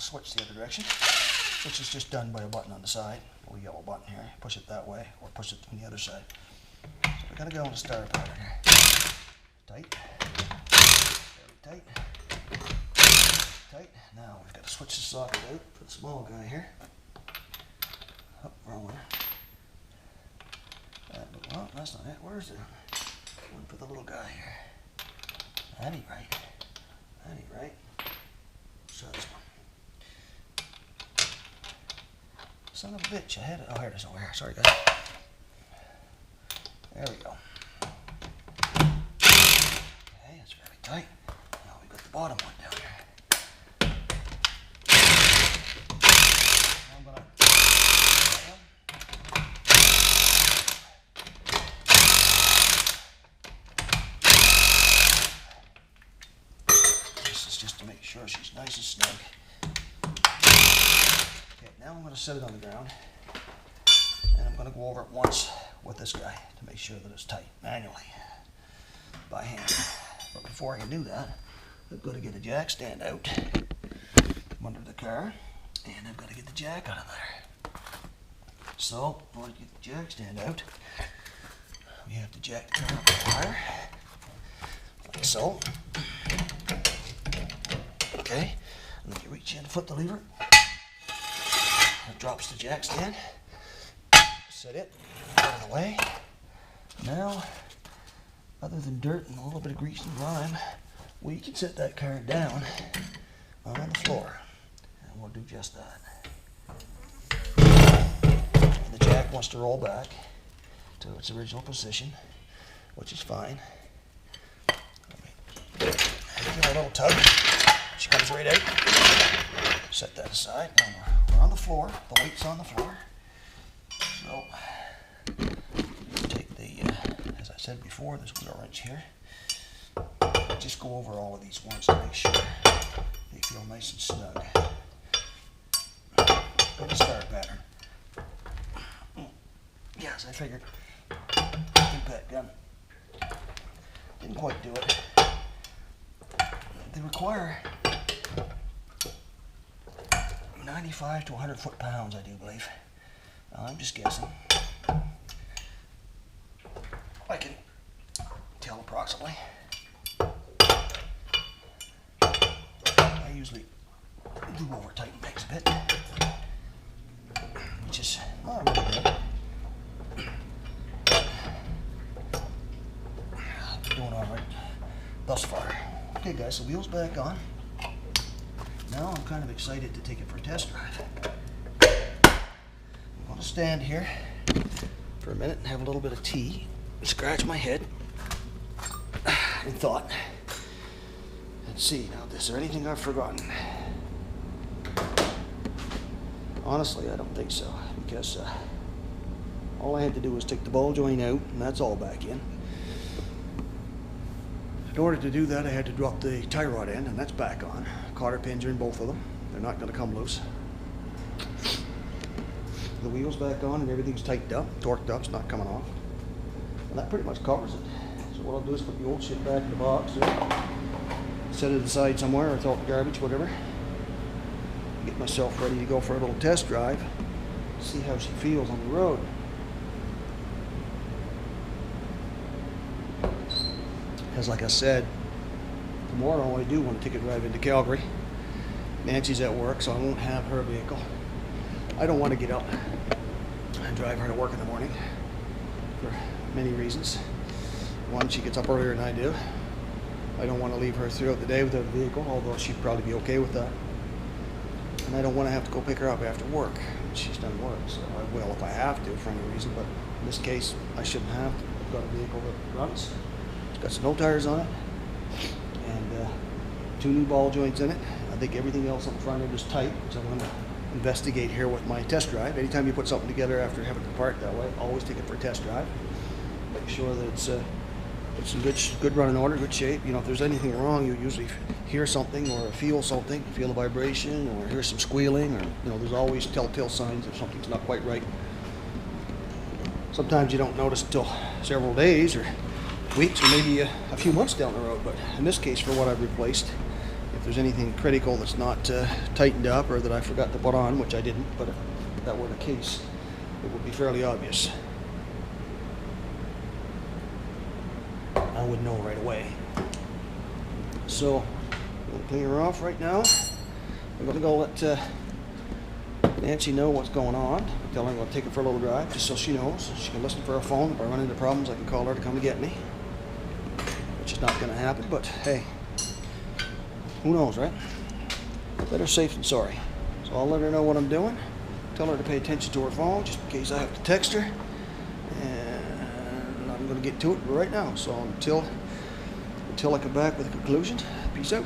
switch the other direction, which is just done by a button on the side, a little yellow button here. Push it that way, or push it from the other side. So we're going to go in the star pattern here. Tight, very tight, tight. Now we've got to switch the socket out for the small guy here. Oh, wrong one. Well, that's not it. Where's the one for the little guy here? That ain't right. That ain't right. So this one. Son of a bitch, I had it. Oh, here it is over here. Sorry, guys. There we go. Okay, that's very tight. Now we've got the bottom one down here. I'm gonna just to make sure she's nice and snug. Okay, now I'm going to set it on the ground, and I'm going to go over it once with this guy to make sure that it's tight manually by hand. But before I can do that, I've got to get a jack stand out from under the car, and I've got to get the jack out of there. So, in order to get the jack stand out, we have to jack the car up higher, like so. Okay, and then you reach in to flip the lever. It drops the jack stand. Set it out of the way. Now, other than dirt and a little bit of grease and grime, we can set that car down on the floor, and we'll do just that. And the jack wants to roll back to its original position, which is fine. Give it a little tug. She comes right out. Set that aside. Now we're on the floor. The weight's on the floor. So take the, as I said before, this wheel wrench here. Just go over all of these once to make sure they feel nice and snug. And a star pattern. Yes, I figured. Impact gun. Didn't quite do it. They require 95 to 100 foot-pounds, I do believe. I'm just guessing. I can tell approximately. I usually do over-tighten things a bit, which is not really good. Doing all right thus far. Okay guys, the wheel's back on. Now I'm kind of excited to take it for a test drive. I'm going to stand here for a minute and have a little bit of tea, scratch my head in thought, and see, now is there anything I've forgotten? Honestly, I don't think so, because all I had to do was take the ball joint out, and that's all back in. In order to do that, I had to drop the tie rod in, and that's back on. Cotter pins are in both of them. They're not going to come loose. The wheel's back on, and everything's tightened up, torqued up, it's not coming off. And that pretty much covers it. So what I'll do is put the old shit back in the box, set it aside somewhere, or throw it in the garbage, whatever. Get myself ready to go for a little test drive, see how she feels on the road. Because like I said, tomorrow I do want to take a drive into Calgary. Nancy's at work, so I won't have her vehicle. I don't want to get up and drive her to work in the morning for many reasons. One, she gets up earlier than I do. I don't want to leave her throughout the day without a vehicle, although she'd probably be okay with that. And I don't want to have to go pick her up after work when she's done work, so I will if I have to for any reason, but in this case, I shouldn't have to. I've got a vehicle that runs. It's got snow tires on it, and 2 new ball joints in it. I think everything else on the front end is tight, which I'm going to investigate here with my test drive. Anytime you put something together after having it apart that way, always take it for a test drive. Make sure that it's in good running order, good shape. You know, if there's anything wrong, you usually hear something or feel something, feel a vibration or hear some squealing, or you know, there's always telltale signs if something's not quite right. Sometimes you don't notice until several days or weeks or maybe a few months down the road, but in this case, for what I've replaced, if there's anything critical that's not tightened up or that I forgot to put on, which I didn't, but if that were the case, it would be fairly obvious. I would know right away. So, we'll clean her off right now. I'm going to go let Nancy know what's going on. Tell her I'm going to take her for a little drive, just so she knows. She can listen for her phone. If I run into problems, I can call her to come to get me. Which is not going to happen, but hey, who knows, right? Better safe than sorry. So I'll let her know what I'm doing. Tell her to pay attention to her phone, just in case I have to text her. And I'm going to get to it right now. So until I come back with a conclusion, peace out.